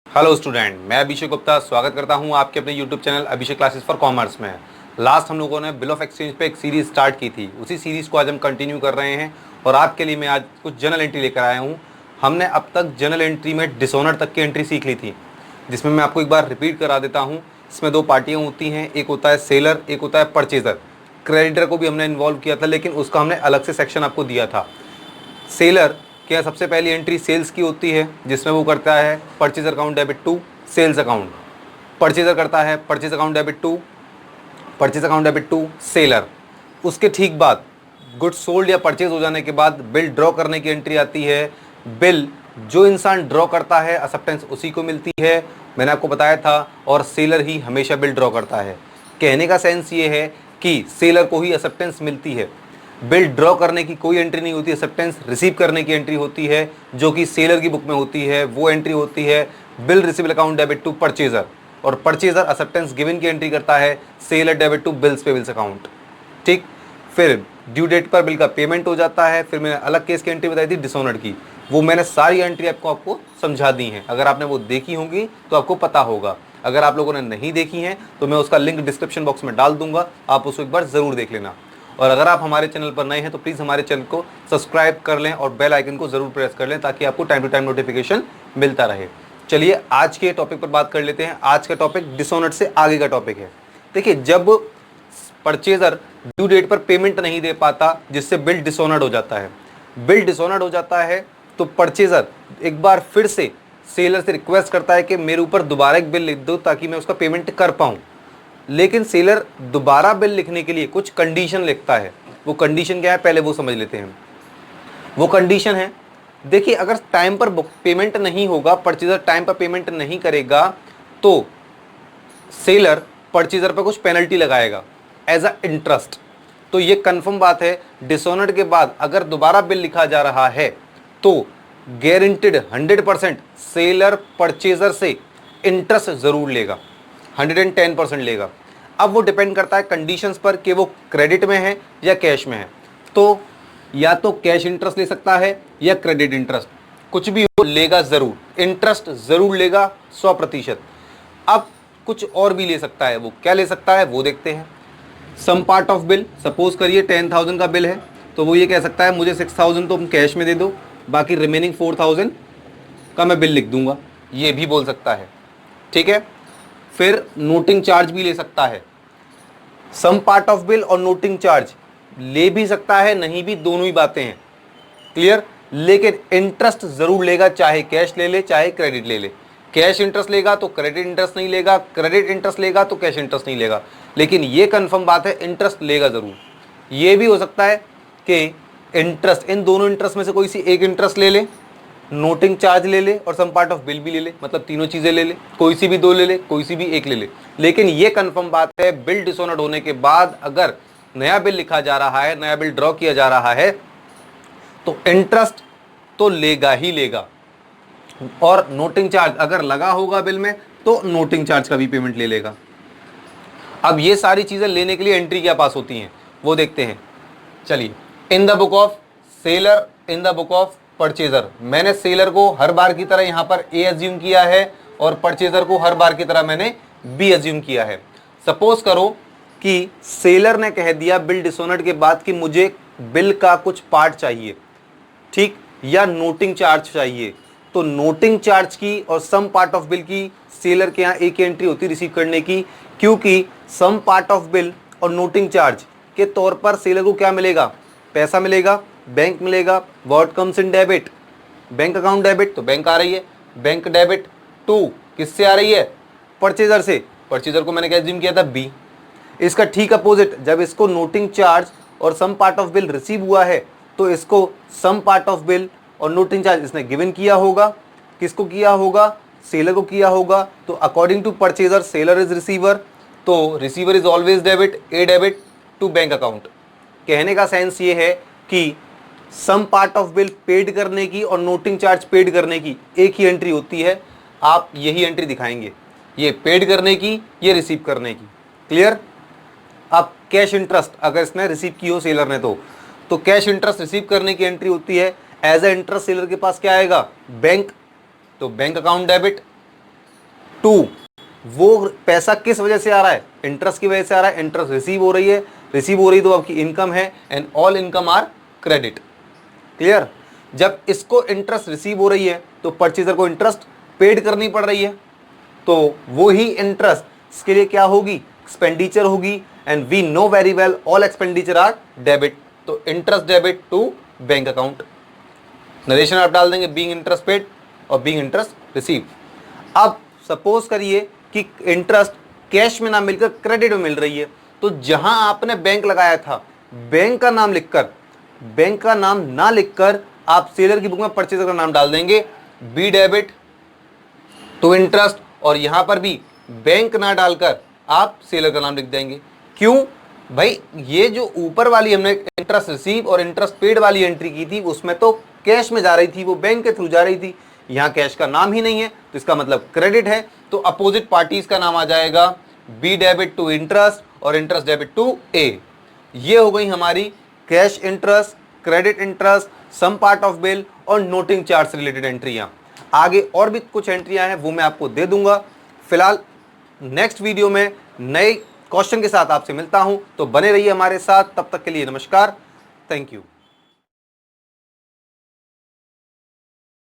Hello student, मैं अभिषेक गुप्ता स्वागत करता हूं आपके अपने YouTube channel Abhishek classes for commerce में। लास्ट हम लोगों ने बिल ऑफ एक्सचेंज पे एक सीरीज स्टार्ट की थी, उसी सीरीज को आज हम कंटिन्यू कर रहे हैं और आपके लिए मैं आज कुछ जर्नल एंट्री लेकर आया हूं। हमने अब तक जर्नल एंट्री में डिसऑनर तक की एंट्री सीख ली थी, जिसमें मैं आपको एक बार रिपीट करा देता हूँ। इसमें दो पार्टियाँ होती हैं, एक होता है सेलर, एक होता है परचेजर। क्रेडिटर को भी हमने इन्वॉल्व किया था, लेकिन उसका हमने अलग से सेक्शन आपको दिया था। सेलर क्या सबसे पहली एंट्री सेल्स की होती है, जिसमें वो करता है purchase account debit to sales account. Purchaser करता है purchase account debit to seller. उसके ठीक बाद गुड्स सोल्ड या परचेज हो जाने के बाद बिल ड्रॉ करने की एंट्री आती है। बिल जो इंसान ड्रॉ करता है एक्सेप्टेंस उसी को मिलती है, मैंने आपको बताया था, और सेलर ही हमेशा बिल ड्रॉ करता है। कहने का सेंस ये है कि सेलर को ही एक्सेप्टेंस मिलती है, बिल ड्रॉ करने की कोई एंट्री नहीं होती। एक्सेप्टेंस रिसीव करने की एंट्री होती है, जो कि सेलर की बुक में होती है। वो एंट्री होती है bill receivable account debit to purchaser, और परचेजर एक्सेप्टेंस गिवन की एंट्री करता है seller debit to bills payables account. ठीक, फिर ड्यू डेट पर बिल का पेमेंट हो जाता है। फिर मैंने अलग केस की एंट्री बताई थी डिसऑनर्ड की, वो मैंने सारी एंट्री आपको समझा दी हैं। अगर आपने वो देखी होंगी तो आपको पता होगा, अगर आप लोगों ने नहीं देखी हैं तो मैं उसका लिंक डिस्क्रिप्शन बॉक्स में डाल दूंगा, आप उसको एक बार ज़रूर देख लेना। और अगर आप हमारे चैनल पर नए हैं तो प्लीज़ हमारे चैनल को सब्सक्राइब कर लें और बेल आइकन को ज़रूर प्रेस कर लें, ताकि आपको टाइम टू टाइम नोटिफिकेशन मिलता रहे। चलिए आज के टॉपिक पर बात कर लेते हैं। आज का टॉपिक डिसऑनर्ड से आगे का टॉपिक है। देखिए, जब परचेजर ड्यू डेट पर पेमेंट नहीं दे पाता, जिससे बिल डिसऑनर्ड हो जाता है, बिल डिसऑनर्ड हो जाता है तो परचेजर एक बार फिर से सेलर से रिक्वेस्ट करता है कि मेरे ऊपर दोबारा एक बिल लिख दो ताकि मैं उसका पेमेंट कर पाऊँ। लेकिन सेलर दोबारा बिल लिखने के लिए कुछ कंडीशन लिखता है। वो कंडीशन क्या है, पहले वो समझ लेते हैं। वो कंडीशन है, देखिए, अगर टाइम पर पेमेंट नहीं होगा, परचेजर टाइम पर पेमेंट नहीं करेगा, तो सेलर परचेजर पर कुछ पेनल्टी लगाएगा एज अ इंटरेस्ट। तो ये कंफर्म बात है, डिसऑनर्ड के बाद अगर दोबारा बिल लिखा जा रहा है तो गारंटेड 100% सेलर परचेजर से इंटरेस्ट जरूर लेगा, 110% लेगा। अब वो डिपेंड करता है कंडीशंस पर कि वो क्रेडिट में है या कैश में है। तो या तो कैश इंटरेस्ट ले सकता है या क्रेडिट इंटरेस्ट, कुछ भी हो लेगा जरूर, इंटरेस्ट जरूर लेगा 100%। अब कुछ और भी ले सकता है, वो क्या ले सकता है वो देखते हैं। Some part of bill, suppose करिए 10,000 का बिल है, तो वो ये कह सकता है मुझे 6,000 तो तुम कैश में दे दो, बाकी रिमेनिंग 4,000 का मैं बिल लिख दूंगा, ये भी बोल सकता है। ठीक है, फिर नोटिंग चार्ज भी ले सकता है। सम पार्ट ऑफ बिल और नोटिंग चार्ज ले भी सकता है, नहीं भी, दोनों ही बातें हैं। क्लियर, लेकिन इंटरेस्ट जरूर लेगा, चाहे कैश ले ले चाहे क्रेडिट ले ले। कैश इंटरेस्ट लेगा तो क्रेडिट इंटरेस्ट नहीं लेगा, क्रेडिट इंटरेस्ट लेगा तो कैश इंटरेस्ट नहीं लेगा, लेकिन ये कंफर्म बात है इंटरेस्ट लेगा जरूर। ये भी हो सकता है कि इंटरेस्ट, इन दोनों इंटरेस्ट में से कोई सी एक इंटरेस्ट ले ले, नोटिंग चार्ज ले ले और सम पार्ट ऑफ बिल भी ले ले, मतलब तीनों चीजें ले ले, कोई सी भी दो ले ले, कोई सी भी एक ले ले। लेकिन ये कंफर्म बात है, बिल डिसऑनर्ड होने के बाद अगर नया बिल लिखा जा रहा है, नया बिल ड्रॉ किया जा रहा है, तो इंटरेस्ट तो लेगा ही लेगा, और नोटिंग चार्ज अगर लगा होगा बिल में तो नोटिंग चार्ज का भी पेमेंट ले लेगा। अब ये सारी चीजें लेने के लिए एंट्री क्या पास होती हैं वो देखते हैं। चलिए, in the book of seller, in the book of purchaser, मैंने सेलर को हर बार की तरह यहां पर ए एज्यूम किया है और परचेजर को हर बार की तरह मैंने बी एज्यूम किया है। सपोज करो कि सेलर ने कह दिया बिल डिसऑनर्ड के बाद कि मुझे बिल का कुछ पार्ट चाहिए, ठीक, या नोटिंग चार्ज चाहिए, तो नोटिंग चार्ज की और सम पार्ट ऑफ बिल की सेलर के यहाँ एक ही एंट्री होती रिसीव करने की, क्योंकि सम पार्ट ऑफ बिल और नोटिंग चार्ज के तौर पर सेलर को क्या मिलेगा, पैसा मिलेगा, बैंक मिलेगा। What comes in debit, bank account debit, तो बैंक आ रही है, बैंक डेबिट टू किससे आ रही है, परचेजर से। परचेजर को मैंने क्या एज्यूम किया था, बी। इसका ठीक अपोजिट, जब इसको नोटिंग चार्ज और some part of bill receive हुआ है तो इसको सम पार्ट ऑफ बिल और नोटिंग चार्ज इसने गिवन किया होगा। किसको किया होगा, सेलर को किया होगा। तो according to purchaser seller is receiver, तो receiver is always debit, a debit to bank account. कहने का सेंस ये है कि some part of bill paid करने की और नोटिंग चार्ज पेड करने की एक ही एंट्री होती है। आप यही एंट्री दिखाएंगे, ये पेड करने की, ये रिसीव करने की। क्लियर। अब कैश इंटरेस्ट अगर इसने रिसीव की हो सेलर ने, तो कैश इंटरेस्ट रिसीव करने की एंट्री होती है एज ए इंटरेस्ट। सेलर के पास क्या आएगा, बैंक, तो बैंक अकाउंट डेबिट, टू वो पैसा किस वजह से आ रहा है, इंटरेस्ट की वजह से आ रहा है, इंटरेस्ट रिसीव हो रही है तो आपकी इनकम है, and all income are credit. Clear? जब इसको इंटरेस्ट रिसीव हो रही है तो परचेजर को इंटरेस्ट पेड करनी पड़ रही है, तो वो ही इंटरेस्ट इसके लिए क्या होगी, एक्सपेंडिचर होगी, and we know very well all expenditure are debit, तो interest debit to bank account. Narration आप डाल देंगे बीइंग इंटरेस्ट पेड और बीइंग इंटरेस्ट रिसीव। अब सपोज करिए कि इंटरेस्ट कैश में ना मिलकर क्रेडिट में मिल रही है, तो जहां आपने बैंक लगाया था, बैंक का नाम लिखकर, बैंक का नाम ना लिखकर आप सेलर की बुक में परचेजर का नाम डाल देंगे, बी डेबिट टू इंटरेस्ट, और यहां पर भी बैंक ना डालकर आप सेलर का नाम लिख देंगे। क्यों भाई, ये जो ऊपर वाली हमने इंटरेस्ट रिसीव और इंटरेस्ट पेड वाली एंट्री की थी उसमें तो कैश में जा रही थी, वो बैंक के थ्रू जा रही थी, यहां कैश का नाम ही नहीं है तो इसका मतलब क्रेडिट है, तो अपोजिट पार्टीज का नाम आ जाएगा बी डेबिट टू इंटरेस्ट और इंटरेस्ट डेबिट टू ए। ये हो गई हमारी cash interest, credit interest, some part of bill और नोटिंग चार्ज से रिलेटेड एंट्रियां। आगे और भी कुछ एंट्रियां हैं वो मैं आपको दे दूंगा। फिलहाल नेक्स्ट वीडियो में नए क्वेश्चन के साथ आपसे मिलता हूं, तो बने रहिए हमारे साथ। तब तक के लिए नमस्कार, थैंक यू।